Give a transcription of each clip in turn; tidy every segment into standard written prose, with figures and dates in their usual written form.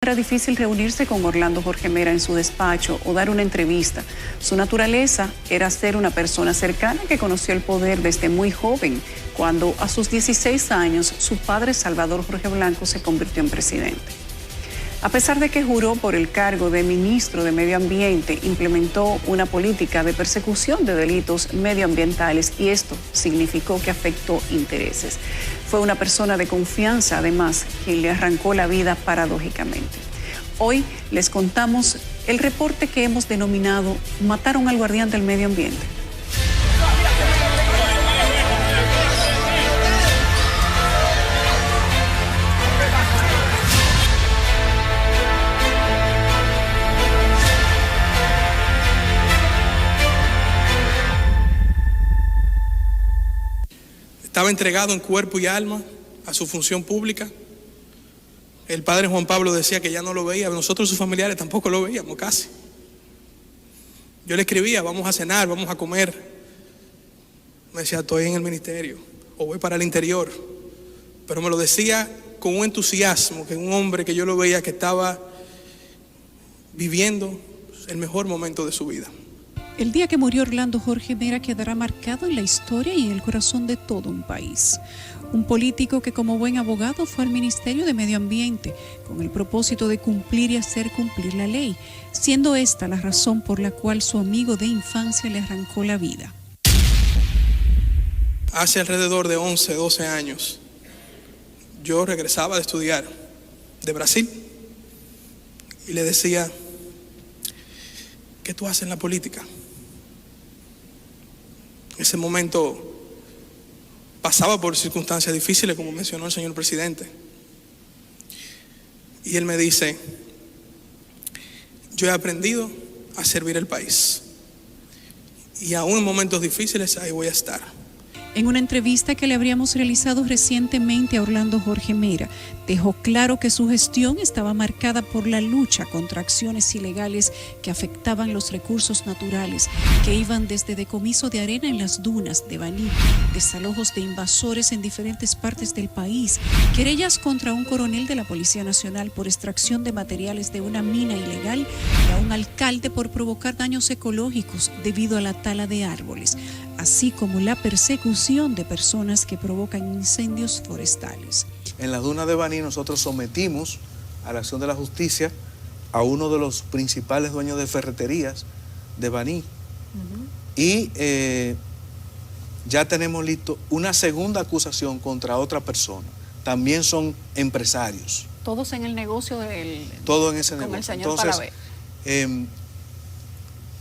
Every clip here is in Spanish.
Era difícil reunirse con Orlando Jorge Mera en su despacho o dar una entrevista. Su naturaleza era ser una persona cercana que conoció el poder desde muy joven, cuando a sus 16 años su padre Salvador Jorge Blanco se convirtió en presidente. A pesar de que juró por el cargo de ministro de Medio Ambiente, implementó una política de persecución de delitos medioambientales y esto significó que afectó intereses. Fue una persona de confianza, además, quien le arrancó la vida paradójicamente. Hoy les contamos el reporte que hemos denominado "Mataron al guardián del medio ambiente". Estaba entregado en cuerpo y alma a su función pública. El padre Juan Pablo decía que ya no lo veía, nosotros sus familiares tampoco lo veíamos casi. Yo le escribía, vamos a cenar, vamos a comer. Me decía, estoy en el ministerio o voy para el interior. Pero me lo decía con un entusiasmo, que un hombre que yo lo veía que estaba viviendo el mejor momento de su vida. El día que murió Orlando Jorge Mera quedará marcado en la historia y en el corazón de todo un país. Un político que como buen abogado fue al Ministerio de Medio Ambiente con el propósito de cumplir y hacer cumplir la ley, siendo esta la razón por la cual su amigo de infancia le arrancó la vida. Hace alrededor de 11, 12 años, yo regresaba de estudiar de Brasil y le decía, ¿qué tú haces en la política? En ese momento pasaba por circunstancias difíciles, como mencionó el señor presidente. Y él me dice, yo he aprendido a servir al país. Y aún en momentos difíciles, ahí voy a estar. En una entrevista que le habríamos realizado recientemente a Orlando Jorge Mera, dejó claro que su gestión estaba marcada por la lucha contra acciones ilegales que afectaban los recursos naturales, que iban desde decomiso de arena en las dunas de Baní, desalojos de invasores en diferentes partes del país, querellas contra un coronel de la Policía Nacional por extracción de materiales de una mina ilegal y a un alcalde por provocar daños ecológicos debido a la tala de árboles, así como la persecución de personas que provocan incendios forestales. En las dunas de Baní nosotros sometimos a la acción de la justicia a uno de los principales dueños de ferreterías de Baní. Y ya tenemos listo una segunda acusación contra otra persona. También son empresarios. Todos en el negocio Todo en ese con negocio. El señor Entonces,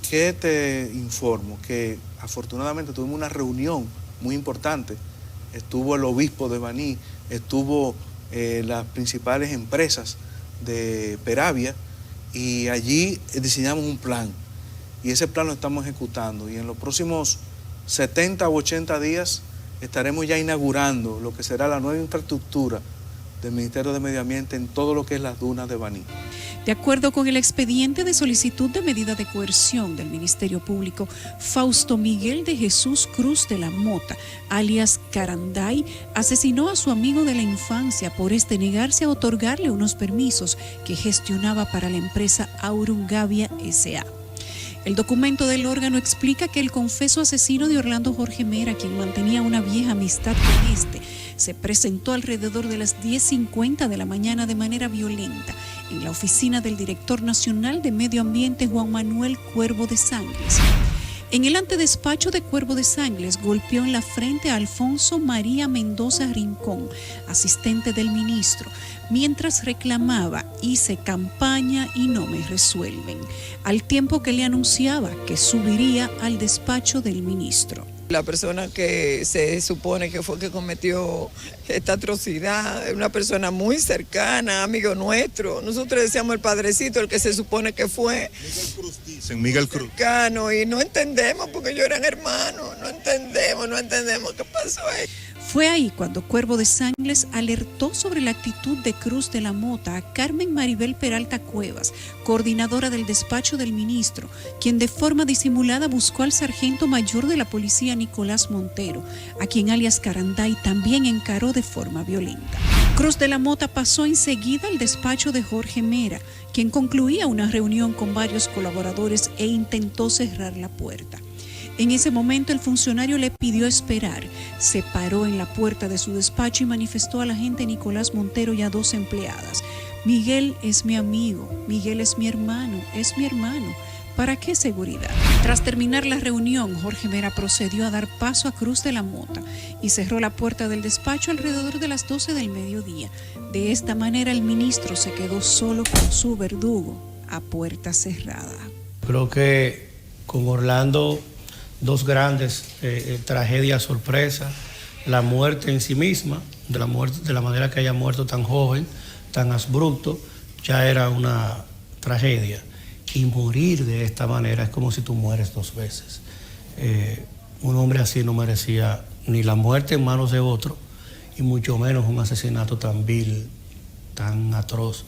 ¿qué te informo? Que afortunadamente tuvimos una reunión muy importante. Estuvo el obispo de Baní, estuvo las principales empresas de Peravia y allí diseñamos un plan. Y ese plan lo estamos ejecutando y en los próximos 70 u 80 días estaremos ya inaugurando lo que será la nueva infraestructura del Ministerio de Medio Ambiente en todo lo que es las dunas de Baní. De acuerdo con el expediente de solicitud de medida de coerción del Ministerio Público, Fausto Miguel de Jesús Cruz de la Mota, alias Caranday, asesinó a su amigo de la infancia por negarse a otorgarle unos permisos que gestionaba para la empresa Aurungavia S.A. El documento del órgano explica que el confeso asesino de Orlando Jorge Mera, quien mantenía una vieja amistad con este, se presentó alrededor de las 10:50 de la mañana de manera violenta en la oficina del director nacional de Medio Ambiente, Juan Manuel Cuervo de Sangles. En el antedespacho de Cuervo de Sangles golpeó en la frente a Alfonso María Mendoza Rincón, asistente del ministro, mientras reclamaba, hice campaña y no me resuelven, al tiempo que le anunciaba que subiría al despacho del ministro. La persona que se supone que fue que cometió esta atrocidad es una persona muy cercana, amigo nuestro. Nosotros decíamos el padrecito, el que se supone que fue. Miguel Cruz, dicen, Miguel Cruz. Cercano, y no entendemos porque ellos eran hermanos, no entendemos qué pasó ahí. Fue ahí cuando Cuervo de Sangles alertó sobre la actitud de Cruz de la Mota a Carmen Maribel Peralta Cuevas, coordinadora del despacho del ministro, quien de forma disimulada buscó al sargento mayor de la policía Nicolás Montero, a quien alias Caranday también encaró de forma violenta. Cruz de la Mota pasó enseguida al despacho de Jorge Mera, quien concluía una reunión con varios colaboradores e intentó cerrar la puerta. En ese momento el funcionario le pidió esperar, se paró en la puerta de su despacho y manifestó al agente Nicolás Montero y a 2 empleadas: Miguel es mi amigo, Miguel es mi hermano, es mi hermano. ¿Para qué seguridad? Tras terminar la reunión, Jorge Mera procedió a dar paso a Cruz de la Mota y cerró la puerta del despacho alrededor de las 12 del mediodía. De esta manera el ministro se quedó solo con su verdugo a puerta cerrada. Creo que con Orlando, 2 grandes tragedias sorpresa: la muerte en sí misma, de la manera que haya muerto tan joven, tan abrupto, ya era una tragedia. Y morir de esta manera es como si tú mueres 2 veces. Un hombre así no merecía ni la muerte en manos de otro, y mucho menos un asesinato tan vil, tan atroz.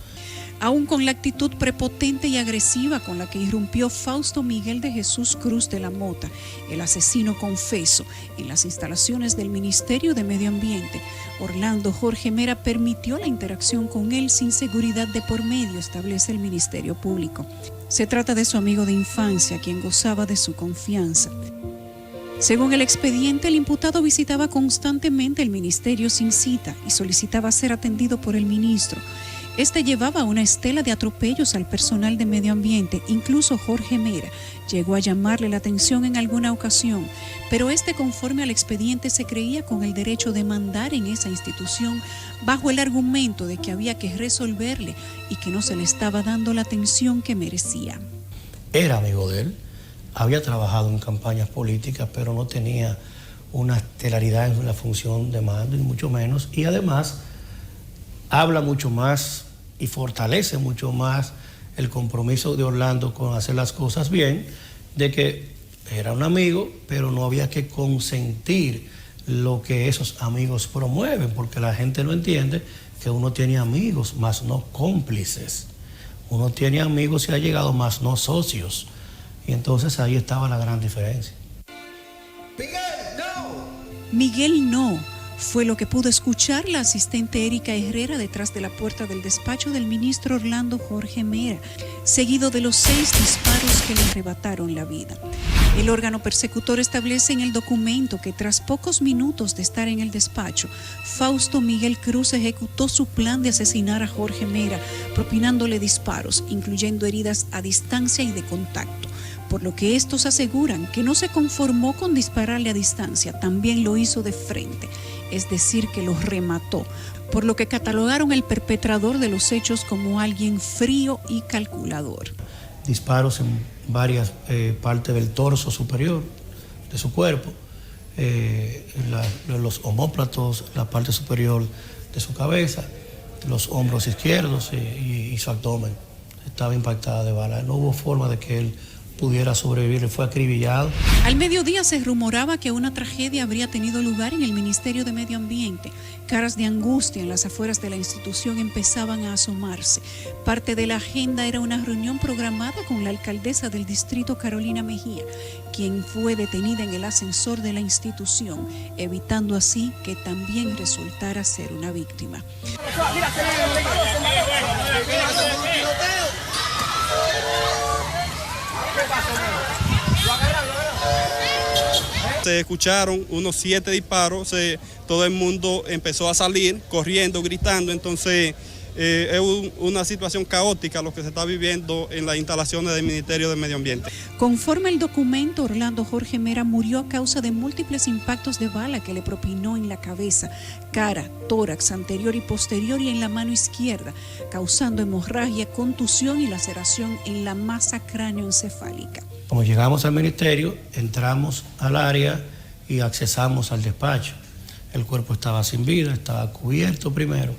Aún con la actitud prepotente y agresiva con la que irrumpió Fausto Miguel de Jesús Cruz de la Mota, el asesino confeso, en las instalaciones del Ministerio de Medio Ambiente, Orlando Jorge Mera permitió la interacción con él sin seguridad de por medio, establece el Ministerio Público. Se trata de su amigo de infancia, quien gozaba de su confianza. Según el expediente, el imputado visitaba constantemente el ministerio sin cita y solicitaba ser atendido por el ministro. Este llevaba una estela de atropellos al personal de medio ambiente. Incluso Jorge Mera llegó a llamarle la atención en alguna ocasión, pero este, conforme al expediente, se creía con el derecho de mandar en esa institución bajo el argumento de que había que resolverle y que no se le estaba dando la atención que merecía. Era amigo de él, había trabajado en campañas políticas, pero no tenía una estelaridad en la función de mando, y mucho menos, y además habla mucho más y fortalece mucho más el compromiso de Orlando con hacer las cosas bien, de que era un amigo, pero no había que consentir lo que esos amigos promueven, porque la gente no entiende que uno tiene amigos, más no cómplices. Uno tiene amigos y ha llegado, más no socios. Y entonces ahí estaba la gran diferencia. Miguel no. Fue lo que pudo escuchar la asistente Erika Herrera detrás de la puerta del despacho del ministro Orlando Jorge Mera, seguido de los 6 disparos que le arrebataron la vida. El órgano persecutor establece en el documento que tras pocos minutos de estar en el despacho, Fausto Miguel Cruz ejecutó su plan de asesinar a Jorge Mera, propinándole disparos, incluyendo heridas a distancia y de contacto. Por lo que estos aseguran que no se conformó con dispararle a distancia, también lo hizo de frente, es decir, que lo remató, por lo que catalogaron al perpetrador de los hechos como alguien frío y calculador. Disparos en varias partes del torso superior de su cuerpo, los omóplatos, la parte superior de su cabeza, los hombros izquierdos y su abdomen. Estaba impactada de bala, no hubo forma de que él pudiera sobrevivir, fue acribillado. Al mediodía se rumoraba que una tragedia habría tenido lugar en el Ministerio de Medio Ambiente. Caras de angustia en las afueras de la institución empezaban a asomarse. Parte de la agenda era una reunión programada con la alcaldesa del distrito, Carolina Mejía, quien fue detenida en el ascensor de la institución, evitando así que también resultara ser una víctima. Se escucharon unos 7 disparos, todo el mundo empezó a salir corriendo, gritando, entonces es una situación caótica lo que se está viviendo en las instalaciones del Ministerio de Medio Ambiente. Conforme el documento, Orlando Jorge Mera murió a causa de múltiples impactos de bala que le propinó en la cabeza, cara, tórax anterior y posterior y en la mano izquierda, causando hemorragia, contusión y laceración en la masa cráneoencefálica. Como llegamos al ministerio, entramos al área y accesamos al despacho. El cuerpo estaba sin vida, estaba cubierto primero,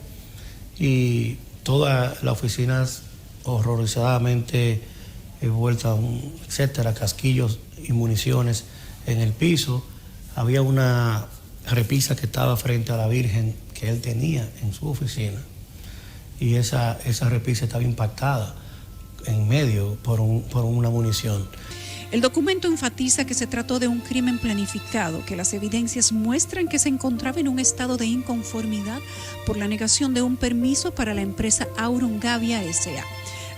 y toda la oficina horrorizadamente vuelta, etcétera, casquillos y municiones en el piso. Había una repisa que estaba frente a la Virgen que él tenía en su oficina, y esa repisa estaba impactada en medio por una munición. El documento enfatiza que se trató de un crimen planificado, que las evidencias muestran que se encontraba en un estado de inconformidad por la negación de un permiso para la empresa Aurum Gavia S.A.,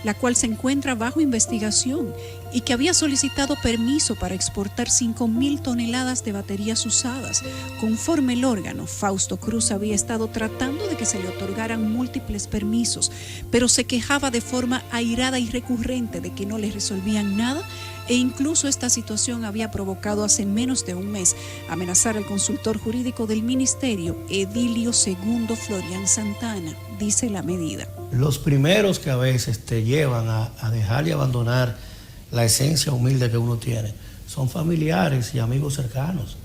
la cual se encuentra bajo investigación y que había solicitado permiso para exportar 5.000 toneladas de baterías usadas. Conforme el órgano, Fausto Cruz había estado tratando de que se le otorgaran múltiples permisos, pero se quejaba de forma airada y recurrente de que no le resolvían nada, e incluso esta situación había provocado hace menos de un mes amenazar al consultor jurídico del ministerio, Edilio II Florian Santana, dice la medida. Los primeros que a veces te llevan a dejar y abandonar la esencia humilde que uno tiene son familiares y amigos cercanos,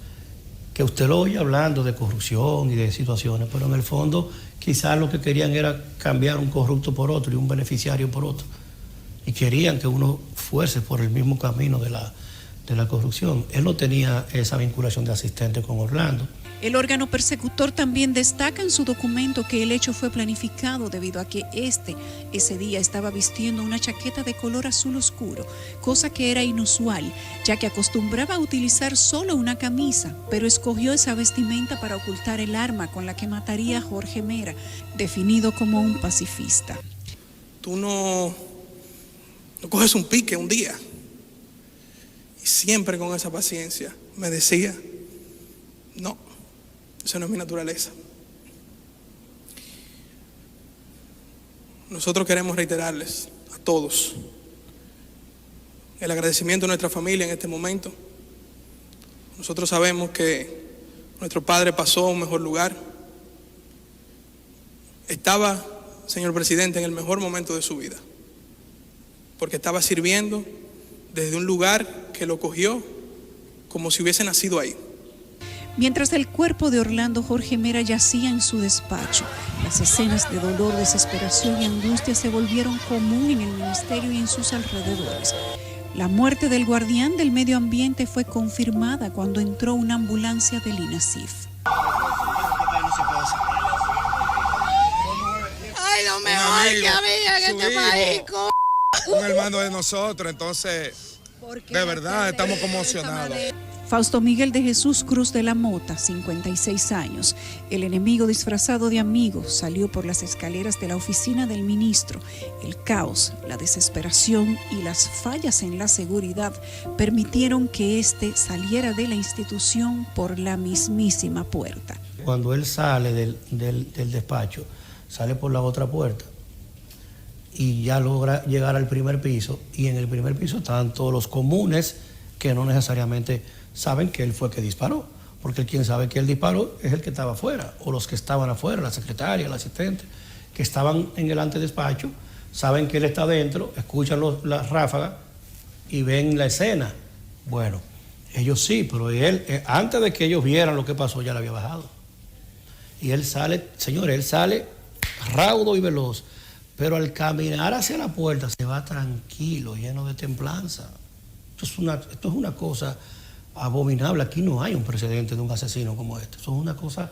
que usted lo oye hablando de corrupción y de situaciones, pero en el fondo quizás lo que querían era cambiar un corrupto por otro y un beneficiario por otro, y querían que uno fuese por el mismo camino de la corrupción. Él no tenía esa vinculación de asistente con Orlando. El órgano persecutor también destaca en su documento que el hecho fue planificado debido a que ese día estaba vistiendo una chaqueta de color azul oscuro, cosa que era inusual, ya que acostumbraba a utilizar solo una camisa, pero escogió esa vestimenta para ocultar el arma con la que mataría a Jorge Mera, definido como un pacifista. Tú no coges un pique un día. Y siempre con esa paciencia me decía, no, esa no es mi naturaleza. Nosotros queremos reiterarles a todos el agradecimiento de nuestra familia en este momento. Nosotros sabemos que nuestro padre pasó a un mejor lugar. Estaba, señor presidente, en el mejor momento de su vida, porque estaba sirviendo desde un lugar que lo cogió como si hubiese nacido ahí. Mientras el cuerpo de Orlando Jorge Mera yacía en su despacho, las escenas de dolor, desesperación y angustia se volvieron común en el ministerio y en sus alrededores. La muerte del guardián del medio ambiente fue confirmada cuando entró una ambulancia del INASIF. Ay, no me oiga, mía, en este país. Un hermano de nosotros, entonces, de verdad, estamos conmocionados. Fausto Miguel de Jesús Cruz de la Mota, 56 años. El enemigo disfrazado de amigo salió por las escaleras de la oficina del ministro. El caos, la desesperación y las fallas en la seguridad permitieron que éste saliera de la institución por la mismísima puerta. Cuando él sale del despacho, sale por la otra puerta y ya logra llegar al primer piso, y en el primer piso estaban todos los comunes que no necesariamente saben que él fue que disparó, porque quien sabe que él disparó es el que estaba afuera, o los que estaban afuera, la secretaria, el asistente, que estaban en el antedespacho, saben que él está adentro, escuchan las ráfagas y ven la escena. Bueno, ellos sí, pero él, antes de que ellos vieran lo que pasó, ya le había bajado. Y él sale, señores, él sale raudo y veloz, pero al caminar hacia la puerta se va tranquilo, lleno de templanza. Esto es una cosa abominable. Aquí no hay un precedente de un asesino como este. Eso es una cosa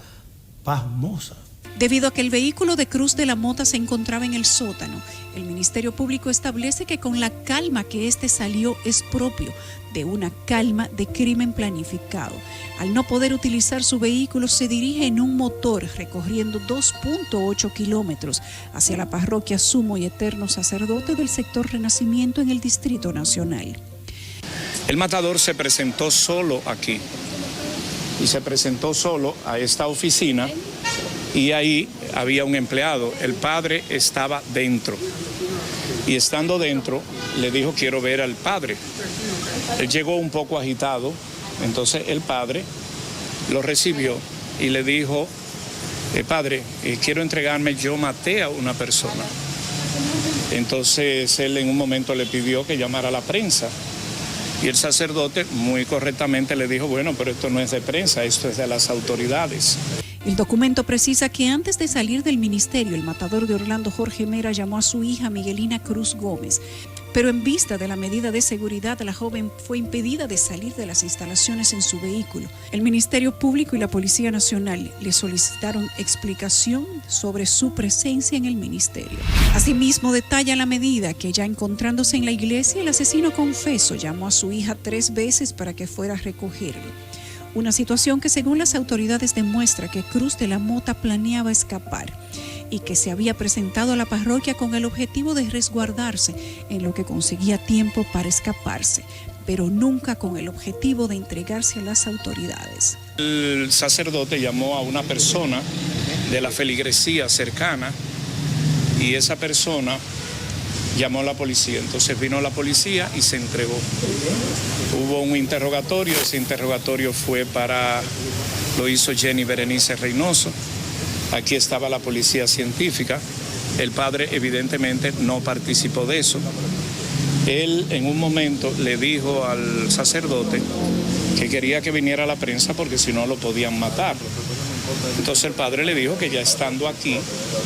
pasmosa. Debido a que el vehículo de Cruz de la Mota se encontraba en el sótano, el Ministerio Público establece que con la calma que este salió es propio de una calma de crimen planificado. Al no poder utilizar su vehículo, se dirige en un motor recorriendo 2.8 kilómetros hacia la parroquia Sumo y Eterno Sacerdote del sector Renacimiento en el Distrito Nacional. El matador se presentó solo aquí y se presentó solo a esta oficina, y ahí había un empleado. El padre estaba dentro y estando dentro le dijo: quiero ver al padre. Él llegó un poco agitado, entonces el padre lo recibió y le dijo: padre, quiero entregarme, yo maté a una persona. Entonces él en un momento le pidió que llamara a la prensa. Y el sacerdote muy correctamente le dijo: bueno, pero esto no es de prensa, esto es de las autoridades. El documento precisa que antes de salir del ministerio, el matador de Orlando Jorge Mera llamó a su hija Miguelina Cruz Gómez, pero en vista de la medida de seguridad, la joven fue impedida de salir de las instalaciones en su vehículo. El Ministerio Público y la Policía Nacional le solicitaron explicación sobre su presencia en el ministerio. Asimismo, detalla la medida que ya encontrándose en la iglesia, el asesino confeso llamó a su hija 3 veces para que fuera a recogerlo. Una situación que según las autoridades demuestra que Cruz de la Mota planeaba escapar y que se había presentado a la parroquia con el objetivo de resguardarse en lo que conseguía tiempo para escaparse, pero nunca con el objetivo de entregarse a las autoridades. El sacerdote llamó a una persona de la feligresía cercana y esa persona llamó a la policía. Entonces vino la policía y se entregó. Hubo un interrogatorio, ese interrogatorio lo hizo Jenny Berenice Reynoso. Aquí estaba la policía científica. El padre evidentemente no participó de eso. Él en un momento le dijo al sacerdote que quería que viniera la prensa porque si no lo podían matar. Entonces el padre le dijo que ya estando aquí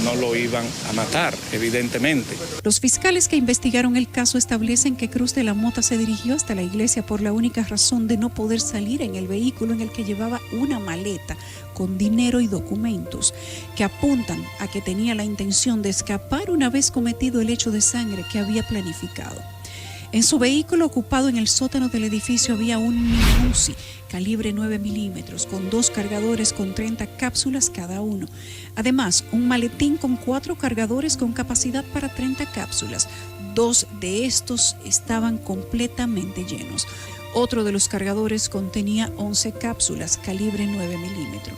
no lo iban a matar, evidentemente. Los fiscales que investigaron el caso establecen que Cruz de la Mota se dirigió hasta la iglesia por la única razón de no poder salir en el vehículo en el que llevaba una maleta con dinero y documentos, que apuntan a que tenía la intención de escapar una vez cometido el hecho de sangre que había planificado. En su vehículo ocupado en el sótano del edificio había un mini Uzi calibre 9 milímetros con 2 cargadores con 30 cápsulas cada uno. Además, un maletín con 4 cargadores con capacidad para 30 cápsulas. 2 de estos estaban completamente llenos. Otro de los cargadores contenía 11 cápsulas calibre 9 milímetros.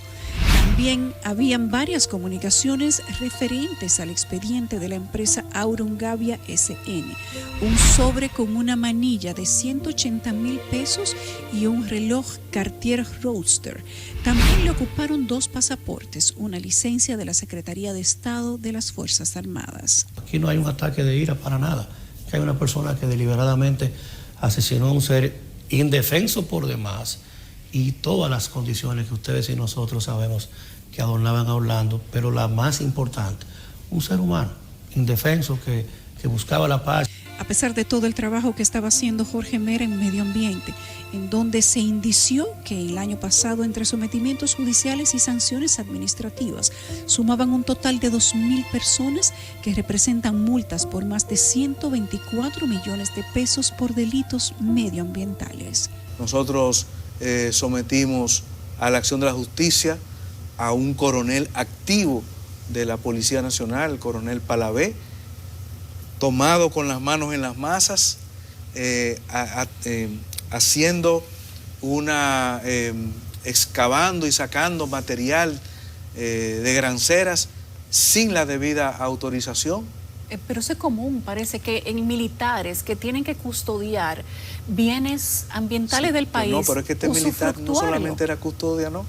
También habían varias comunicaciones referentes al expediente de la empresa Aurungavia SN, un sobre con una manilla de 180,000 pesos y un reloj Cartier Roadster. También le ocuparon 2 pasaportes, una licencia de la Secretaría de Estado de las Fuerzas Armadas. Aquí no hay un ataque de ira para nada. Aquí hay una persona que deliberadamente asesinó a un ser indefenso por demás, y todas las condiciones que ustedes y nosotros sabemos que adornaban a Orlando, pero la más importante, un ser humano indefenso que buscaba la paz. A pesar de todo el trabajo que estaba haciendo Jorge Mera en medio ambiente, en donde se indició que el año pasado entre sometimientos judiciales y sanciones administrativas sumaban un total de 2,000 personas que representan multas por más de 124 millones de pesos por delitos medioambientales. Nosotros sometimos a la acción de la justicia a un coronel activo de la Policía Nacional, el coronel Palavé, tomado con las manos en las masas, haciendo excavando y sacando material de granceras sin la debida autorización. Pero eso es común, parece que en militares que tienen que custodiar bienes ambientales del país. No, pero es que este militar no solamente era custodia, no.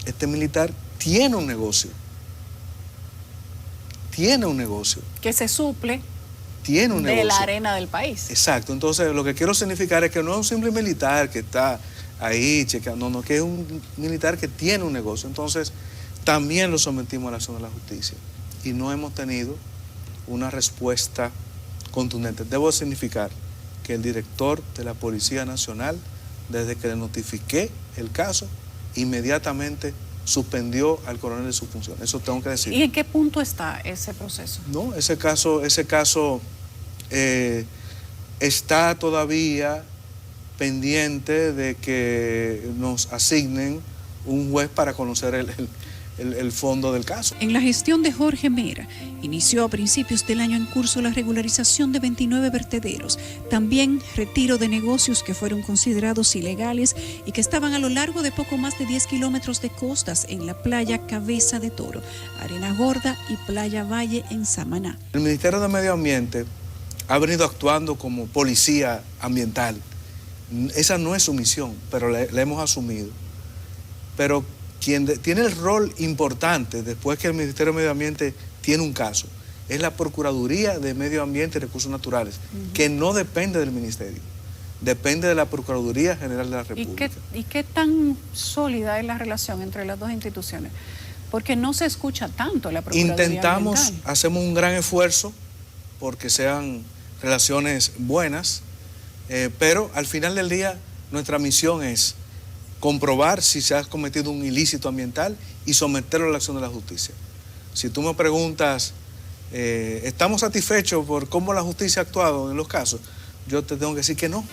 Este militar tiene un negocio. Tiene un negocio. Que se suple tiene un negocio de la arena del país. Exacto. Entonces, lo que quiero significar es que no es un simple militar que está ahí checando, no, que es un militar que tiene un negocio. Entonces, también lo sometimos a la acción de la justicia. Y no hemos tenido una respuesta contundente. Debo significar que el director de la Policía Nacional, desde que le notifiqué el caso, inmediatamente suspendió al coronel de su función. Eso tengo que decir. ¿Y en qué punto está ese proceso? No, ese caso está todavía pendiente de que nos asignen un juez para conocer el fondo del caso. En la gestión de Jorge Mera, inició a principios del año en curso la regularización de 29 vertederos, también retiro de negocios que fueron considerados ilegales y que estaban a lo largo de poco más de 10 kilómetros de costas en la playa Cabeza de Toro, Arena Gorda y Playa Valle en Samaná. El Ministerio de Medio Ambiente ha venido actuando como policía ambiental. Esa no es su misión, pero la hemos asumido. Pero quien tiene el rol importante después que el Ministerio de Medio Ambiente tiene un caso es la Procuraduría de Medio Ambiente y Recursos Naturales, que no depende del Ministerio, depende de la Procuraduría General de la República. ¿Y qué tan sólida es la relación entre las dos instituciones? Porque no se escucha tanto la Procuraduría Intentamos, ambiental. hacemos un gran esfuerzo porque sean relaciones buenas, pero al final del día nuestra misión es comprobar si se ha cometido un ilícito ambiental y someterlo a la acción de la justicia. Si tú me preguntas, ¿estamos satisfechos por cómo la justicia ha actuado en los casos? Yo te tengo que decir que no.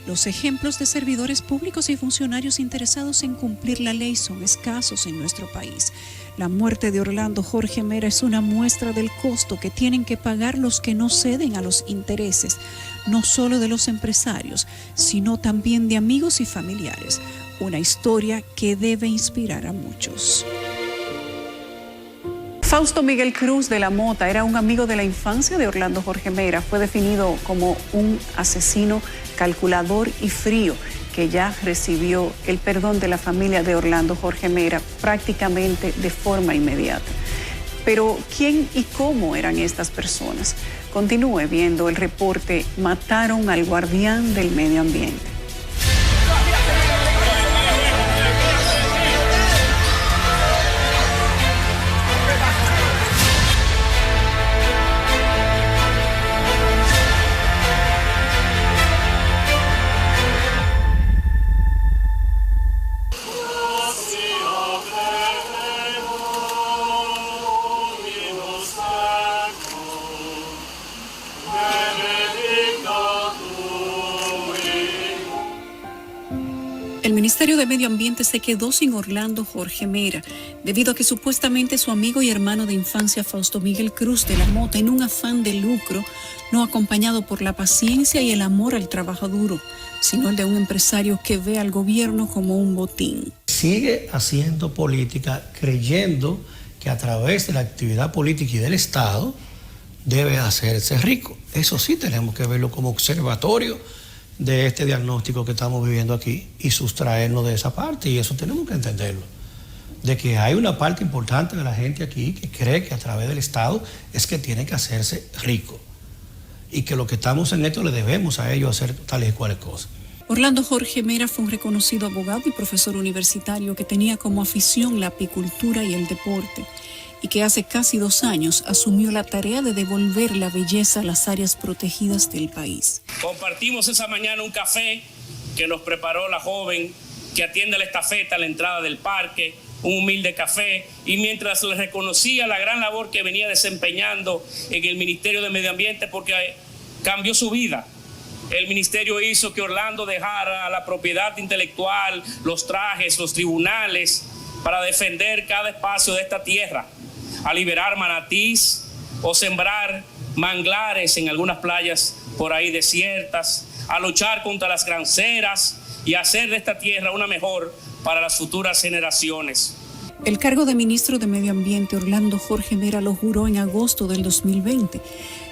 Los ejemplos de servidores públicos y funcionarios interesados en cumplir la ley son escasos en nuestro país. La muerte de Orlando Jorge Mera es una muestra del costo que tienen que pagar los que no ceden a los intereses, no solo de los empresarios, sino también de amigos y familiares. Una historia que debe inspirar a muchos. Fausto Miguel Cruz de la Mota era un amigo de la infancia de Orlando Jorge Mera. Fue definido como un asesino calculador y frío que ya recibió el perdón de la familia de Orlando Jorge Mera prácticamente de forma inmediata. Pero ¿quién y cómo eran estas personas? Continúe viendo el reporte Mataron al guardián del medio ambiente. El Ministerio de Medio Ambiente se quedó sin Orlando Jorge Mera, debido a que supuestamente su amigo y hermano de infancia Fausto Miguel Cruz de la Mota, en un afán de lucro, no acompañado por la paciencia y el amor al trabajo duro, sino el de un empresario que ve al gobierno como un botín. Sigue haciendo política creyendo que a través de la actividad política y del Estado debe hacerse rico. Eso sí tenemos que verlo como observatorio de este diagnóstico que estamos viviendo aquí y sustraernos de esa parte, y eso tenemos que entenderlo, de que hay una parte importante de la gente aquí que cree que a través del Estado es que tiene que hacerse rico y que lo que estamos en esto le debemos a ellos hacer tales y cuales cosas. Orlando Jorge Mera fue un reconocido abogado y profesor universitario que tenía como afición la apicultura y el deporte, y que hace casi 2 años asumió la tarea de devolver la belleza a las áreas protegidas del país. Compartimos esa mañana un café que nos preparó la joven que atiende la estafeta a la entrada del parque, un humilde café, y mientras le reconocía la gran labor que venía desempeñando en el Ministerio de Medio Ambiente, porque cambió su vida. El ministerio hizo que Orlando dejara la propiedad intelectual, los trajes, los tribunales, para defender cada espacio de esta tierra, a liberar manatís o sembrar manglares en algunas playas por ahí desiertas, a luchar contra las granceras y hacer de esta tierra una mejor para las futuras generaciones. El cargo de ministro de Medio Ambiente, Orlando Jorge Mera, lo juró en agosto del 2020,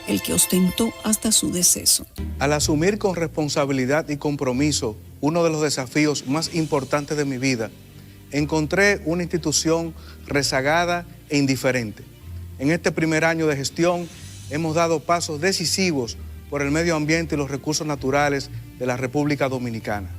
el que ostentó hasta su deceso. Al asumir con responsabilidad y compromiso uno de los desafíos más importantes de mi vida, encontré una institución rezagada e indiferente. En este primer año de gestión hemos dado pasos decisivos por el medio ambiente y los recursos naturales de la República Dominicana.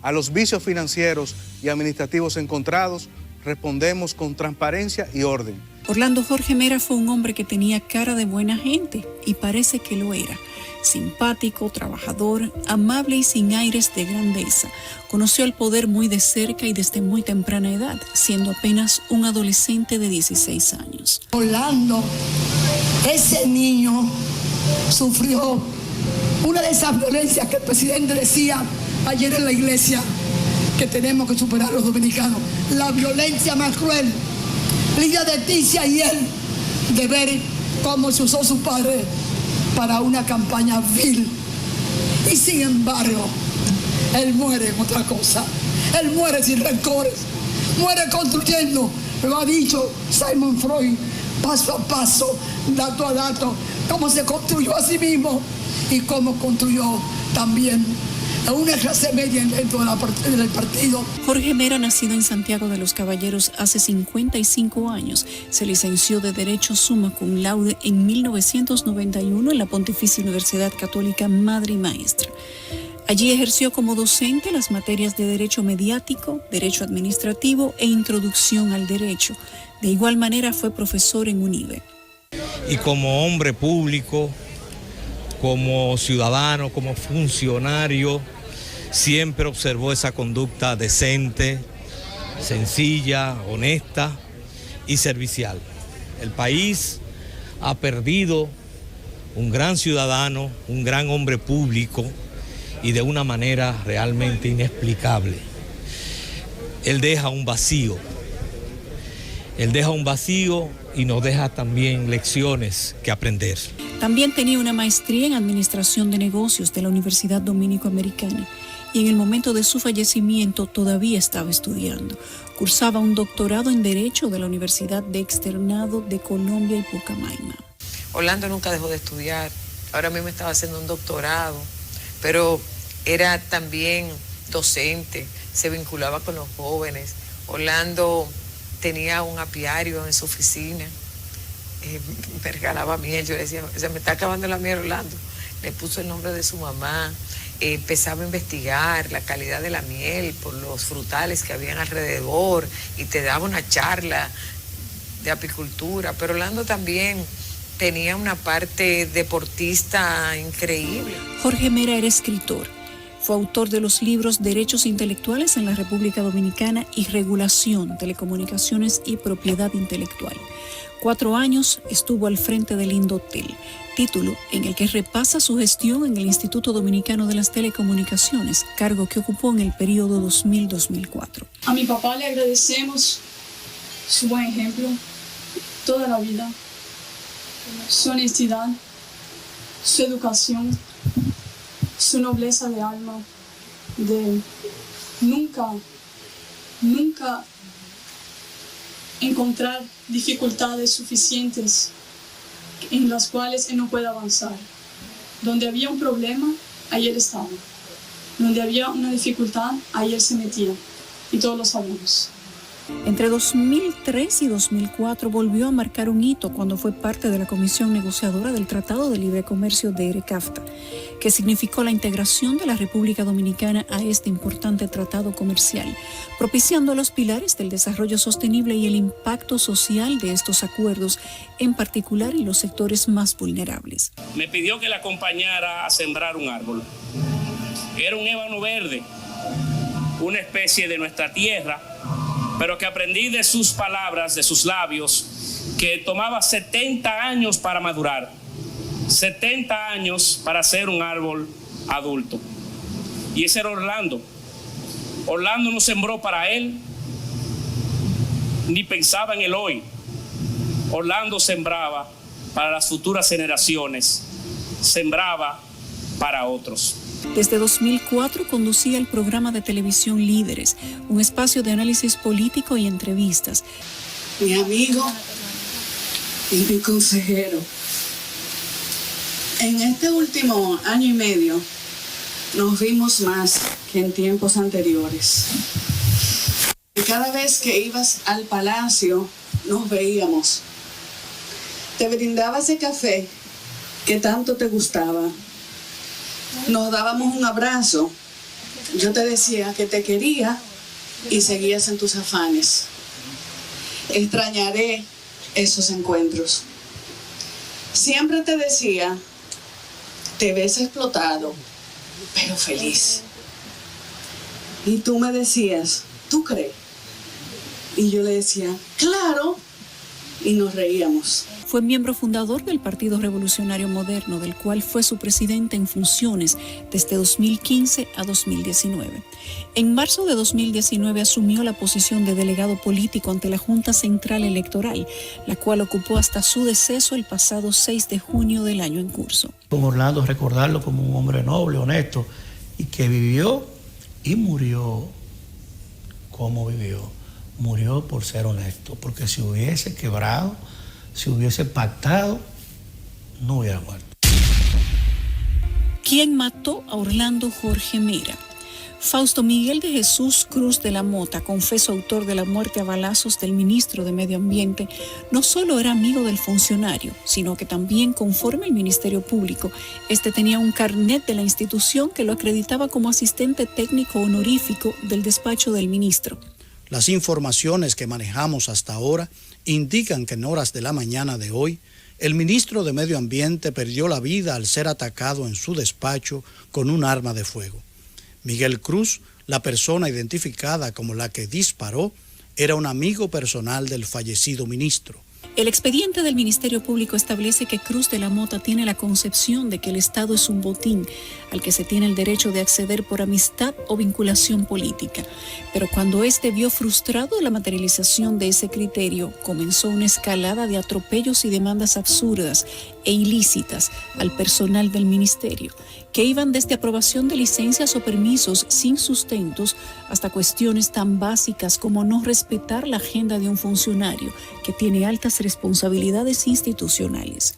A los vicios financieros y administrativos encontrados respondemos con transparencia y orden. Orlando Jorge Mera fue un hombre que tenía cara de buena gente, y parece que lo era. Simpático, trabajador, amable y sin aires de grandeza. Conoció el poder muy de cerca y desde muy temprana edad, siendo apenas un adolescente de 16 años. Orlando, ese niño sufrió una de esas violencias que el presidente decía ayer en la iglesia que tenemos que superar los dominicanos. La violencia más cruel, Lidia Leticia y él, de ver cómo se usó su padre para una campaña vil. Y sin embargo, él muere en otra cosa. Él muere sin rencores, muere construyendo. Lo ha dicho Simon Freud, paso a paso, dato a dato, cómo se construyó a sí mismo y cómo construyó también a una clase media dentro del partido. Jorge Mera, nacido en Santiago de los Caballeros hace 55 años, se licenció de Derecho summa cum laude en 1991 en la Pontificia Universidad Católica Madre y Maestra. Allí ejerció como docente las materias de Derecho Mediático, Derecho Administrativo e Introducción al Derecho. De igual manera fue profesor en UNIBE. Y como hombre público, como ciudadano, como funcionario, siempre observó esa conducta decente, sencilla, honesta y servicial. El país ha perdido un gran ciudadano, un gran hombre público y de una manera realmente inexplicable. Él deja un vacío. Él deja un vacío y nos deja también lecciones que aprender. También tenía una maestría en Administración de Negocios de la Universidad Dominico-Americana y en el momento de su fallecimiento todavía estaba estudiando. Cursaba un doctorado en Derecho de la Universidad de Externado de Colombia y Pucamaima. Orlando nunca dejó de estudiar, ahora mismo estaba haciendo un doctorado, pero era también docente, se vinculaba con los jóvenes. Orlando tenía un apiario en su oficina, me regalaba miel, yo le decía, se me está acabando la miel, Orlando. Le puso el nombre de su mamá, empezaba a investigar la calidad de la miel por los frutales que habían alrededor y te daba una charla de apicultura, pero Orlando también tenía una parte deportista increíble. Jorge Mera era escritor. Fue autor de los libros Derechos Intelectuales en la República Dominicana y Regulación, Telecomunicaciones y Propiedad Intelectual. 4 años estuvo al frente del Indotel, título en el que repasa su gestión en el Instituto Dominicano de las Telecomunicaciones, cargo que ocupó en el periodo 2000-2004. A mi papá le agradecemos su buen ejemplo toda la vida, su honestidad, su educación, su nobleza de alma, de nunca encontrar dificultades suficientes en las cuales él no puede avanzar. Donde había un problema, ahí él estaba. Donde había una dificultad, ahí él se metía. Y todos lo sabemos. Entre 2003 y 2004 volvió a marcar un hito cuando fue parte de la comisión negociadora del Tratado de Libre Comercio de ERE-CAFTA, que significó la integración de la República Dominicana a este importante tratado comercial, propiciando los pilares del desarrollo sostenible y el impacto social de estos acuerdos, en particular en los sectores más vulnerables. Me pidió que le acompañara a sembrar un árbol. Era un ébano verde, una especie de nuestra tierra, pero que aprendí de sus palabras, de sus labios, que tomaba 70 años para madurar, 70 años para ser un árbol adulto. Y ese era Orlando. Orlando no sembró para él, ni pensaba en el hoy. Orlando sembraba para las futuras generaciones, sembraba para otros. Desde 2004 conducía el programa de televisión Líderes, un espacio de análisis político y entrevistas. Mi amigo y mi consejero. En este último año y medio nos vimos más que en tiempos anteriores. Y cada vez que ibas al palacio nos veíamos. Te brindaba ese café que tanto te gustaba. Nos dábamos un abrazo. Yo te decía que te quería y seguías en tus afanes. Extrañaré esos encuentros. Siempre te decía, te ves explotado, pero feliz. Y tú me decías, ¿tú crees? Y yo le decía, claro, y nos reíamos. Fue miembro fundador del Partido Revolucionario Moderno, del cual fue su presidente en funciones desde 2015 a 2019. En marzo de 2019 asumió la posición de delegado político ante la Junta Central Electoral, la cual ocupó hasta su deceso el pasado 6 de junio del año en curso. Con Orlando recordarlo como un hombre noble, honesto, y que vivió y murió como vivió. Murió por ser honesto, porque si hubiese quebrado, si hubiese pactado, no hubiera muerto. ¿Quién mató a Orlando Jorge Mera? Fausto Miguel de Jesús Cruz de la Mota, confeso autor de la muerte a balazos del ministro de Medio Ambiente, no solo era amigo del funcionario, sino que también, conforme al Ministerio Público, este tenía un carnet de la institución que lo acreditaba como asistente técnico honorífico del despacho del ministro. Las informaciones que manejamos hasta ahora indican que en horas de la mañana de hoy, El ministro de Medio Ambiente perdió la vida al ser atacado en su despacho con un arma de fuego. Miguel Cruz, la persona identificada como la que disparó, era un amigo personal del fallecido ministro. El expediente del Ministerio Público establece que Cruz de la Mota tiene la concepción de que el Estado es un botín al que se tiene el derecho de acceder por amistad o vinculación política. Pero cuando éste vio frustrado la materialización de ese criterio, comenzó una escalada de atropellos y demandas absurdas e ilícitas al personal del ministerio, que iban desde aprobación de licencias o permisos sin sustentos hasta cuestiones tan básicas como no respetar la agenda de un funcionario que tiene altas responsabilidades institucionales.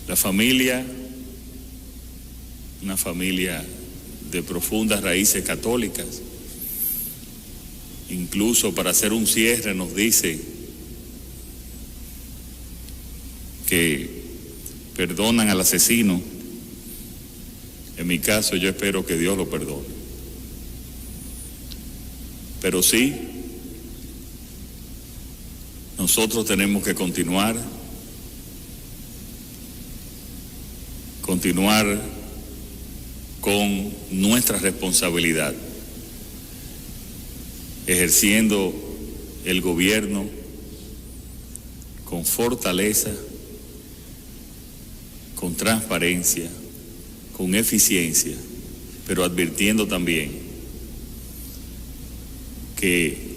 La familia, una familia de profundas raíces católicas, incluso para hacer un cierre nos dice que perdonan al asesino. En mi caso, yo espero que Dios lo perdone. Pero sí, nosotros tenemos que continuar con nuestra responsabilidad, ejerciendo el gobierno con fortaleza, con transparencia, con eficiencia, pero advirtiendo también que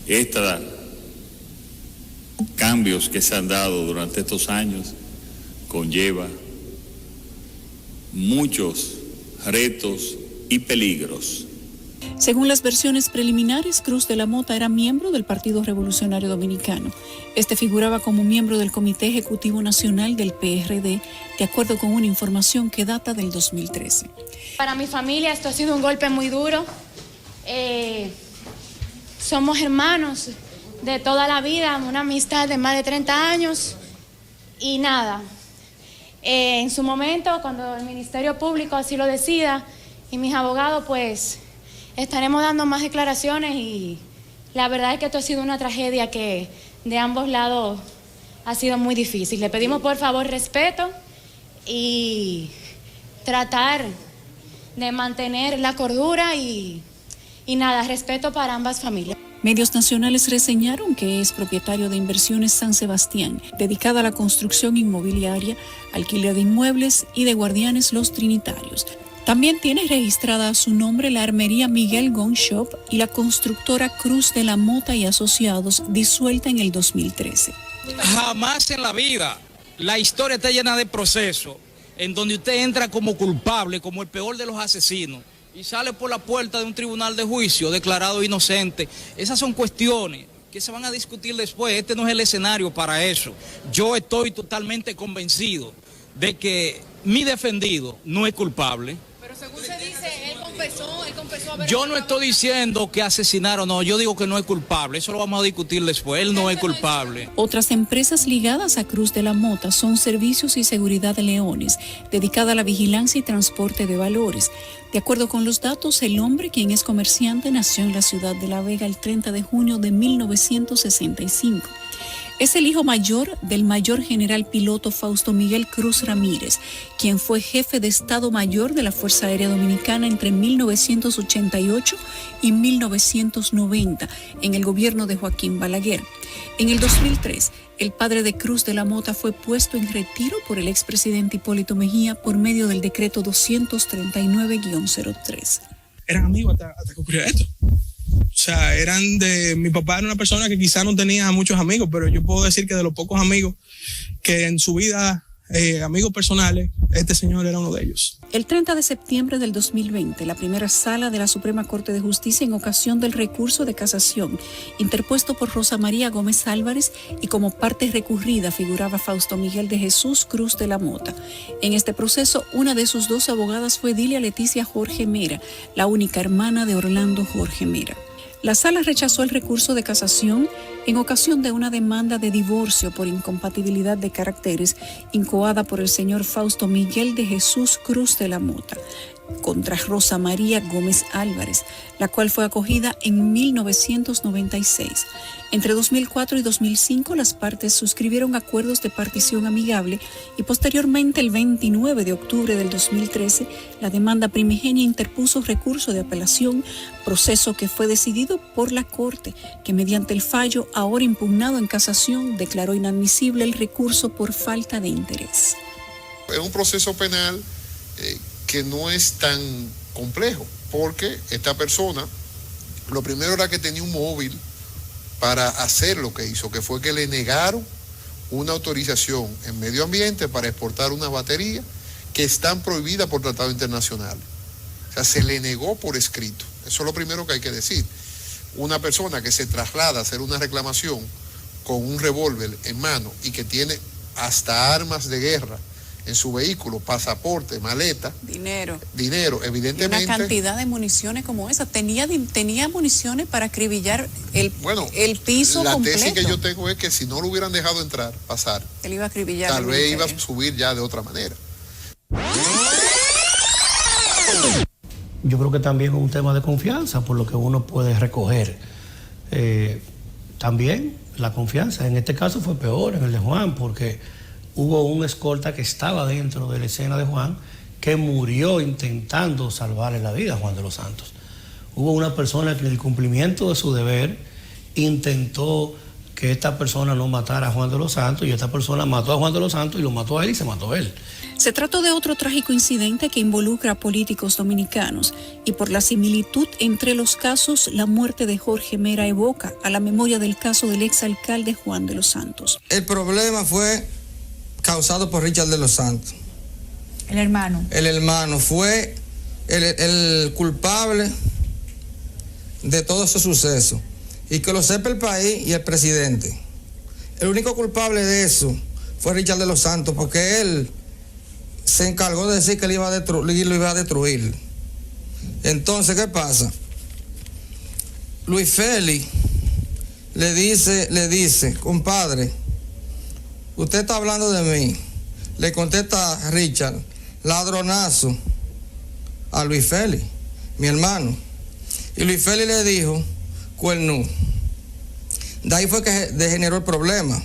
estos cambios que se han dado durante estos años conlleva muchos retos y peligros. Según las versiones preliminares, Cruz de la Mota era miembro del Partido Revolucionario Dominicano. Este figuraba como miembro del Comité Ejecutivo Nacional del PRD, de acuerdo con una información que data del 2013. Para mi familia esto ha sido un golpe muy duro. Somos hermanos de toda la vida, una amistad de más de 30 años. Y nada, en su momento, cuando el Ministerio Público así lo decida y mis abogados, pues estaremos dando más declaraciones, y la verdad es que esto ha sido una tragedia que de ambos lados ha sido muy difícil. Le pedimos por favor respeto y tratar de mantener la cordura y nada, respeto para ambas familias. Medios nacionales reseñaron que es propietario de Inversiones San Sebastián, dedicada a la construcción inmobiliaria, alquiler de inmuebles y de guardianes Los Trinitarios. También tiene registrada a su nombre la armería Miguel Gun Shop y la constructora Cruz de la Mota y Asociados, disuelta en el 2013. Jamás en la vida la historia está llena de procesos en donde usted entra como culpable, como el peor de los asesinos, y sale por la puerta de un tribunal de juicio declarado inocente. Esas son cuestiones que se van a discutir después. Este no es el escenario para eso. Yo estoy totalmente convencido de que mi defendido no es culpable. Pero según se dice, él confesó haber... Yo no estoy diciendo que asesinaron, no, yo digo que no es culpable, eso lo vamos a discutir después, él no es culpable. Otras empresas ligadas a Cruz de la Mota son Servicios y Seguridad de Leones, dedicada a la vigilancia y transporte de valores. De acuerdo con los datos, el hombre, quien es comerciante, nació en la ciudad de La Vega el 30 de junio de 1965. Es el hijo mayor del mayor general piloto Fausto Miguel Cruz Ramírez, quien fue jefe de Estado Mayor de la Fuerza Aérea Dominicana entre 1988 y 1990 en el gobierno de Joaquín Balaguer. En el 2003, el padre de Cruz de la Mota fue puesto en retiro por el expresidente Hipólito Mejía por medio del decreto 239-03. Eran amigos hasta que ocurrió esto. O sea, mi papá era una persona que quizá no tenía muchos amigos, pero yo puedo decir que de los pocos amigos que en su vida, amigos personales, este señor era uno de ellos. El 30 de septiembre del 2020, la primera sala de la Suprema Corte de Justicia, en ocasión del recurso de casación interpuesto por Rosa María Gómez Álvarez y como parte recurrida figuraba Fausto Miguel de Jesús Cruz de la Mota. En este proceso, una de sus dos abogadas fue Dilia Leticia Jorge Mera, la única hermana de Orlando Jorge Mera. La sala rechazó el recurso de casación en ocasión de una demanda de divorcio por incompatibilidad de caracteres incoada por el señor Fausto Miguel de Jesús Cruz de la Mota. contra Rosa María Gómez Álvarez, la cual fue acogida en 1996. Entre 2004 y 2005, las partes suscribieron acuerdos de partición amigable y posteriormente, el 29 de octubre del 2013, la demanda primigenia interpuso recurso de apelación, proceso que fue decidido por la Corte, que mediante el fallo, ahora impugnado en casación, declaró inadmisible el recurso por falta de interés. Es un proceso penal que no es tan complejo, porque esta persona, lo primero era que tenía un móvil para hacer lo que hizo, que fue que le negaron una autorización en medio ambiente para exportar unas baterías que están prohibidas por tratados internacionales. O sea, se le negó por escrito. Eso es lo primero que hay que decir. Una persona que se traslada a hacer una reclamación con un revólver en mano y que tiene hasta armas de guerra en su vehículo, pasaporte, maleta, dinero, evidentemente. Y una cantidad de municiones como esa. Tenía municiones para acribillar el piso completo. La tesis que yo tengo es que si no lo hubieran dejado entrar, pasar, él iba a acribillar. Tal vez iba a subir ya de otra manera. Yo creo que también es un tema de confianza, por lo que uno puede recoger. También la confianza, en este caso fue peor en el de Juan, porque hubo un escolta que estaba dentro de la escena de Juan que murió intentando salvarle la vida a Juan de los Santos. Hubo una persona que en el cumplimiento de su deber intentó que esta persona no matara a Juan de los Santos, y esta persona mató a Juan de los Santos y lo mató a él y se mató a él. Se trató de otro trágico incidente que involucra a políticos dominicanos, y por la similitud entre los casos, la muerte de Jorge Mera evoca a la memoria del caso del exalcalde Juan de los Santos. El problema fue causado por Richard de los Santos. El hermano. El hermano fue el culpable de todo ese suceso. Y que lo sepa el país y el presidente. El único culpable de eso fue Richard de los Santos, porque él se encargó de decir que lo iba a destruir. Entonces, ¿qué pasa? Luis Félix le dice, compadre, usted está hablando de mí. Le contesta a Richard, ladronazo, a Luis Félix, mi hermano. Y Luis Félix le dijo, cuerno. De ahí fue que degeneró el problema.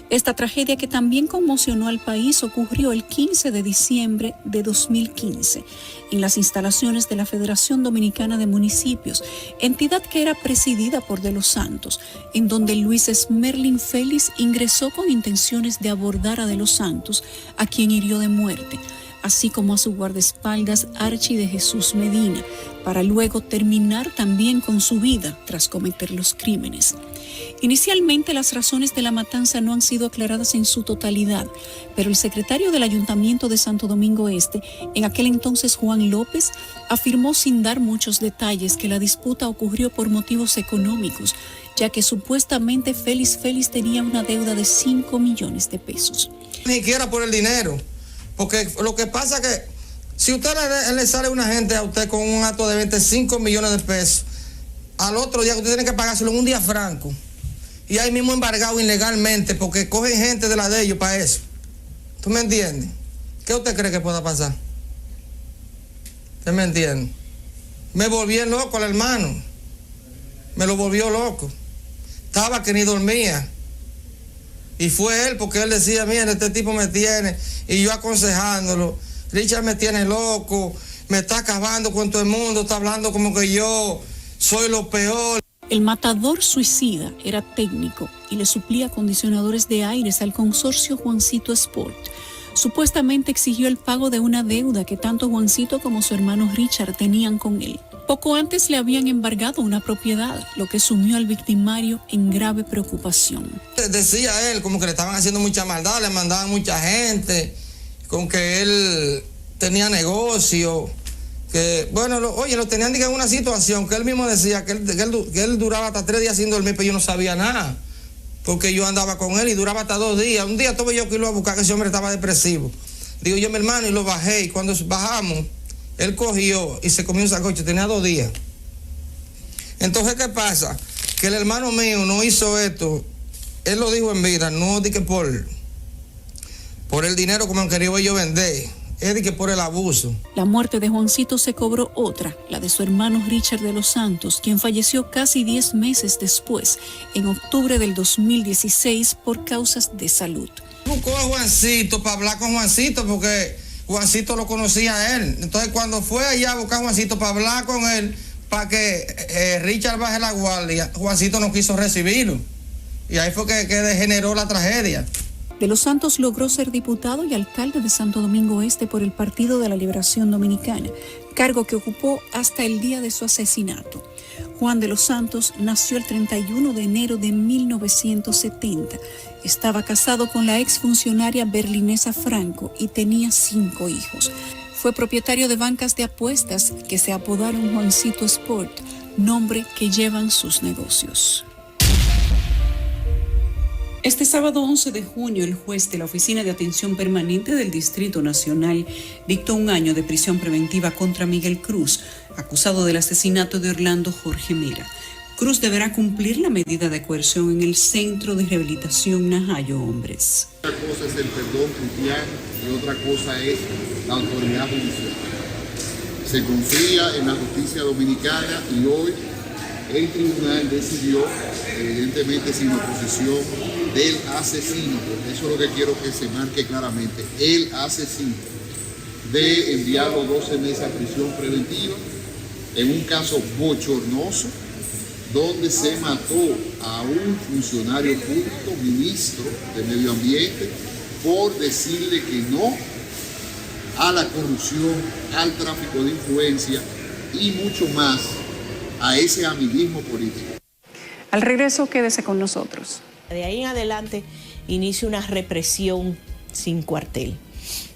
Esta tragedia, que también conmocionó al país, ocurrió el 15 de diciembre de 2015 en las instalaciones de la Federación Dominicana de Municipios, entidad que era presidida por De los Santos, en donde Luis Esmerlin Félix ingresó con intenciones de abordar a De los Santos, a quien hirió de muerte, así como a su guardaespaldas Archi de Jesús Medina, para luego terminar también con su vida tras cometer los crímenes. Inicialmente, las razones de la matanza no han sido aclaradas en su totalidad, pero el secretario del Ayuntamiento de Santo Domingo Este, en aquel entonces Juan López, afirmó sin dar muchos detalles que la disputa ocurrió por motivos económicos, ya que supuestamente Félix tenía una deuda de 5 millones de pesos. Ni siquiera por el dinero, porque lo que pasa es que si usted le sale a una gente a usted con un acto de 25 millones de pesos, al otro día usted tiene que pagárselo en un día franco, y ahí mismo embargado ilegalmente, porque cogen gente de la de ellos para eso. ¿Tú me entiendes? ¿Qué usted cree que pueda pasar? ¿Usted me entiende? Me volví loco al hermano. Me lo volvió loco. Estaba que ni dormía. Y fue él, porque él decía, mira, este tipo me tiene, y yo aconsejándolo, Richard me tiene loco, me está acabando con todo el mundo, está hablando como que yo soy lo peor. El matador suicida era técnico y le suplía acondicionadores de aires al consorcio Juancito Sport. Supuestamente exigió el pago de una deuda que tanto Juancito como su hermano Richard tenían con él. Poco antes le habían embargado una propiedad, lo que sumió al victimario en grave preocupación. Decía él como que le estaban haciendo mucha maldad, le mandaban mucha gente, con que él tenía negocio, que bueno, lo tenían en una situación que él mismo decía que él duraba hasta 3 días sin dormir, pero yo no sabía nada, porque yo andaba con él y duraba hasta 2 días. Un día tuve yo que irlo a buscar, que ese hombre estaba depresivo. Digo yo, mi hermano, y lo bajé, y cuando bajamos, él cogió y se comió un sancocho, tenía 2 días. Entonces, ¿qué pasa? Que el hermano mío no hizo esto, él lo dijo en vida, no dije por el dinero como han querido ellos vender. es de que por el abuso. La muerte de Juancito se cobró otra, la de su hermano Richard de los Santos, quien falleció casi 10 meses después, en octubre del 2016, por causas de salud. Buscó a Juancito para hablar con Juancito porque Juancito lo conocía a él. Entonces cuando fue allá a buscar a Juancito para hablar con él, para que Richard baje la guardia, Juancito no quiso recibirlo. Y ahí fue que degeneró la tragedia. De los Santos logró ser diputado y alcalde de Santo Domingo Este por el Partido de la Liberación Dominicana, cargo que ocupó hasta el día de su asesinato. Juan de los Santos nació el 31 de enero de 1970. Estaba casado con la exfuncionaria Berlinesa Franco y tenía 5 hijos. Fue propietario de bancas de apuestas que se apodaron Juancito Sport, nombre que llevan sus negocios. Este sábado 11 de junio, el juez de la Oficina de Atención Permanente del Distrito Nacional dictó 1 año de prisión preventiva contra Miguel Cruz, acusado del asesinato de Orlando Jorge Mera. Cruz deberá cumplir la medida de coerción en el Centro de Rehabilitación Najayo Hombres. Una cosa es el perdón cristiano y otra cosa es la autoridad judicial. Se confía en la justicia dominicana y hoy el tribunal decidió, evidentemente sin oposición del asesino, porque eso es lo que quiero que se marque claramente, el asesino, de enviarlo 12 meses a prisión preventiva en un caso bochornoso donde se mató a un funcionario público, ministro de Medio Ambiente, por decirle que no a la corrupción, al tráfico de influencia y mucho más a ese amiguismo político. Al regreso, quédese con nosotros. De ahí en adelante inicia una represión sin cuartel.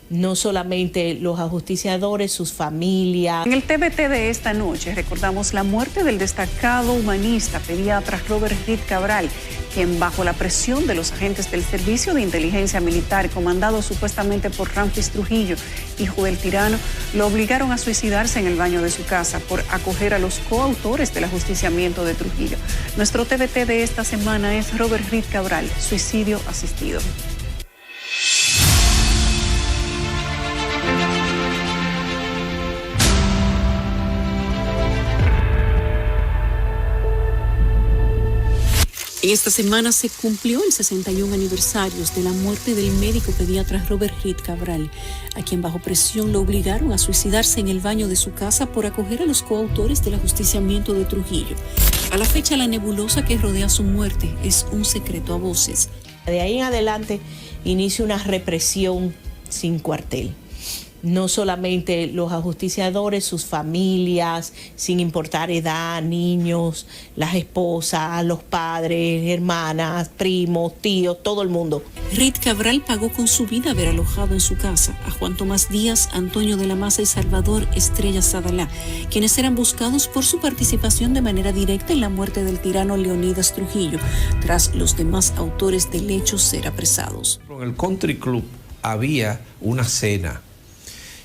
No solamente los ajusticiadores, sus familias. En el TVT de esta noche recordamos la muerte del destacado humanista pediatra Robert Reed Cabral, quien bajo la presión de los agentes del Servicio de Inteligencia Militar, comandado supuestamente por Ramfis Trujillo, hijo del tirano, lo obligaron a suicidarse en el baño de su casa por acoger a los coautores del ajusticiamiento de Trujillo. Nuestro TVT de esta semana es Robert Reed Cabral, suicidio asistido. En esta semana se cumplió el 61 aniversario de la muerte del médico pediatra Robert Reed Cabral, a quien bajo presión lo obligaron a suicidarse en el baño de su casa por acoger a los coautores del ajusticiamiento de Trujillo. A la fecha, la nebulosa que rodea su muerte es un secreto a voces. De ahí en adelante inicia una represión sin cuartel. No solamente los ajusticiadores, sus familias, sin importar edad, niños, las esposas, los padres, hermanas, primos, tíos, todo el mundo. Reed Cabral pagó con su vida haber alojado en su casa a Juan Tomás Díaz, Antonio de la Maza y Salvador Estrella Sadalá, quienes eran buscados por su participación de manera directa en la muerte del tirano Leonidas Trujillo, tras los demás autores del hecho ser apresados. En el Country Club había una cena,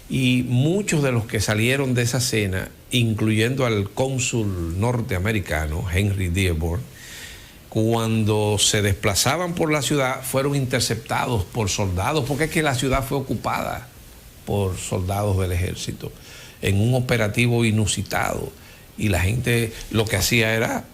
y muchos de los que salieron de esa cena, incluyendo al cónsul norteamericano, Henry Dearborn, cuando se desplazaban por la ciudad, fueron interceptados por soldados, porque es que la ciudad fue ocupada por soldados del ejército, en un operativo inusitado, y la gente lo que hacía era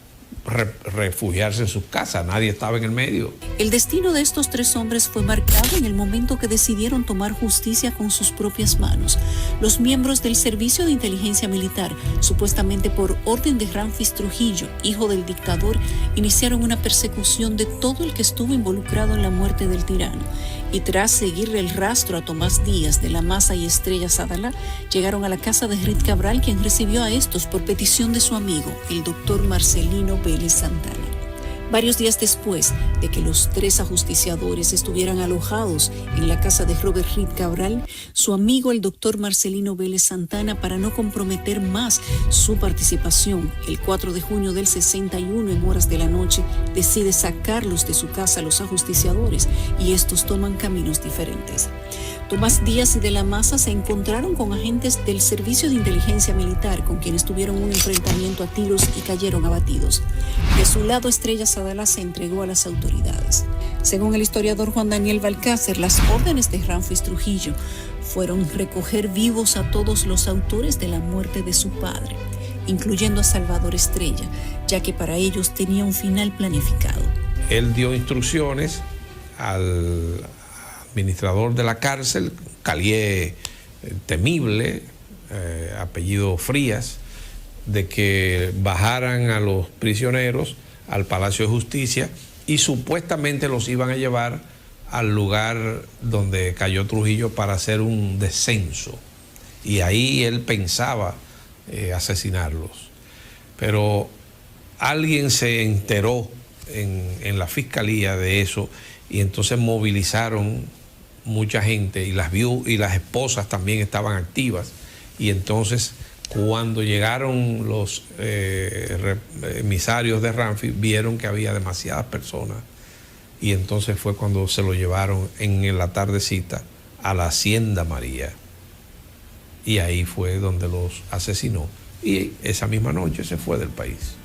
refugiarse en sus casas, nadie estaba en el medio. El destino de estos 3 hombres fue marcado en el momento que decidieron tomar justicia con sus propias manos. Los miembros del Servicio de Inteligencia Militar, supuestamente por orden de Ramfis Trujillo, hijo del dictador, iniciaron una persecución de todo el que estuvo involucrado en la muerte del tirano. Y tras seguirle el rastro a Tomás Díaz de la Maza y Estrella Sadalá, llegaron a la casa de Reed Cabral, quien recibió a estos por petición de su amigo, el doctor Marcelino Vélez Santana. Varios días después de que los 3 ajusticiadores estuvieran alojados en la casa de Robert Reed Cabral, su amigo el doctor Marcelino Vélez Santana, para no comprometer más su participación, el 4 de junio del 61 en horas de la noche, decide sacarlos de su casa a los ajusticiadores y estos toman caminos diferentes. Tomás Díaz y de la Maza se encontraron con agentes del Servicio de Inteligencia Militar, con quienes tuvieron un enfrentamiento a tiros y cayeron abatidos. De su lado, Estrella Sadala se entregó a las autoridades. Según el historiador Juan Daniel Balcácer, las órdenes de Ramfis Trujillo fueron recoger vivos a todos los autores de la muerte de su padre, incluyendo a Salvador Estrella, ya que para ellos tenía un final planificado. Él dio instrucciones al administrador de la cárcel, Calié temible, apellido Frías, de que bajaran a los prisioneros al Palacio de Justicia y supuestamente los iban a llevar al lugar donde cayó Trujillo para hacer un descenso. Y ahí él pensaba asesinarlos. Pero alguien se enteró en la fiscalía de eso y entonces movilizaron mucha gente y las esposas también estaban activas. Y entonces cuando llegaron los emisarios de Ramfis, vieron que había demasiadas personas y entonces fue cuando se lo llevaron en la tardecita a la Hacienda María y ahí fue donde los asesinó y esa misma noche se fue del país.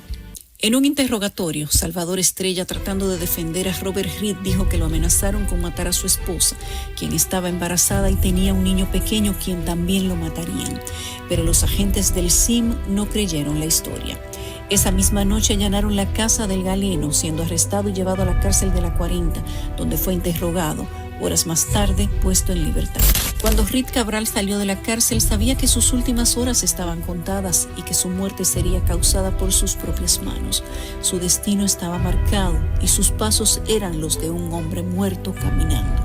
En un interrogatorio, Salvador Estrella, tratando de defender a Robert Reed, dijo que lo amenazaron con matar a su esposa, quien estaba embarazada y tenía un niño pequeño, quien también lo matarían. Pero los agentes del CIM no creyeron la historia. Esa misma noche allanaron la casa del galeno, siendo arrestado y llevado a la cárcel de la 40, donde fue interrogado. Horas más tarde, puesto en libertad. Cuando Reed Cabral salió de la cárcel, sabía que sus últimas horas estaban contadas y que su muerte sería causada por sus propias manos. Su destino estaba marcado y sus pasos eran los de un hombre muerto caminando.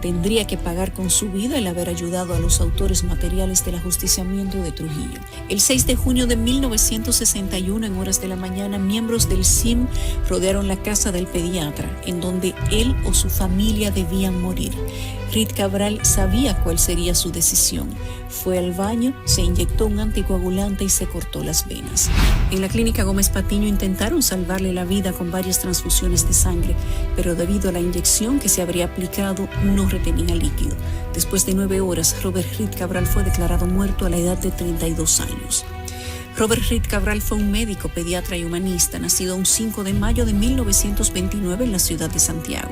Tendría que pagar con su vida el haber ayudado a los autores materiales del ajusticiamiento de Trujillo. El 6 de junio de 1961, en horas de la mañana, miembros del CIM rodearon la casa del pediatra, en donde él o su familia debían morir. Reed Cabral sabía cuál sería su decisión. Fue al baño, se inyectó un anticoagulante y se cortó las venas. En la clínica Gómez Patiño intentaron salvarle la vida con varias transfusiones de sangre, pero debido a la inyección que se habría aplicado, no retenía líquido. Después de 9 horas, Robert Reed Cabral fue declarado muerto a la edad de 32 años. Robert Reed Cabral fue un médico, pediatra y humanista, nacido un 5 de mayo de 1929 en la ciudad de Santiago.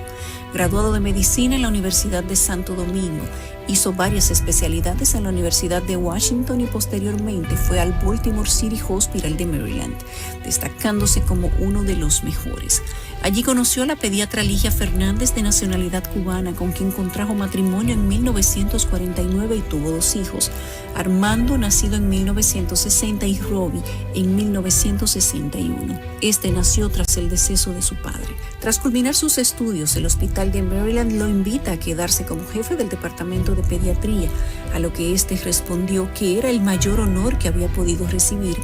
Graduado de medicina en la Universidad de Santo Domingo, hizo varias especialidades en la Universidad de Washington y posteriormente fue al Baltimore City Hospital de Maryland, destacándose como uno de los mejores. Allí conoció a la pediatra Ligia Fernández, de nacionalidad cubana, con quien contrajo matrimonio en 1949 y tuvo 2 hijos, Armando, nacido en 1960, y Robbie, en 1961. Este nació tras el deceso de su padre. Tras culminar sus estudios, el hospital de Maryland lo invita a quedarse como jefe del departamento de pediatría, a lo que este respondió que era el mayor honor que había podido recibir,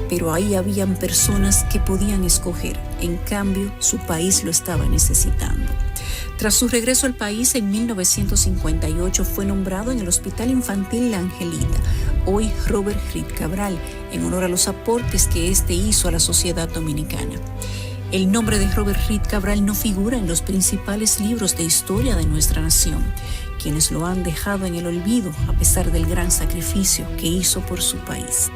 pero ahí habían personas que podían escoger. En cambio, su país lo estaba necesitando. Tras su regreso al país en 1958 fue nombrado en el Hospital Infantil La Angelita, hoy Robert Reed Cabral, en honor a los aportes que éste hizo a la sociedad dominicana. El nombre de Robert Reed Cabral no figura en los principales libros de historia de nuestra nación, quienes lo han dejado en el olvido a pesar del gran sacrificio que hizo por su país.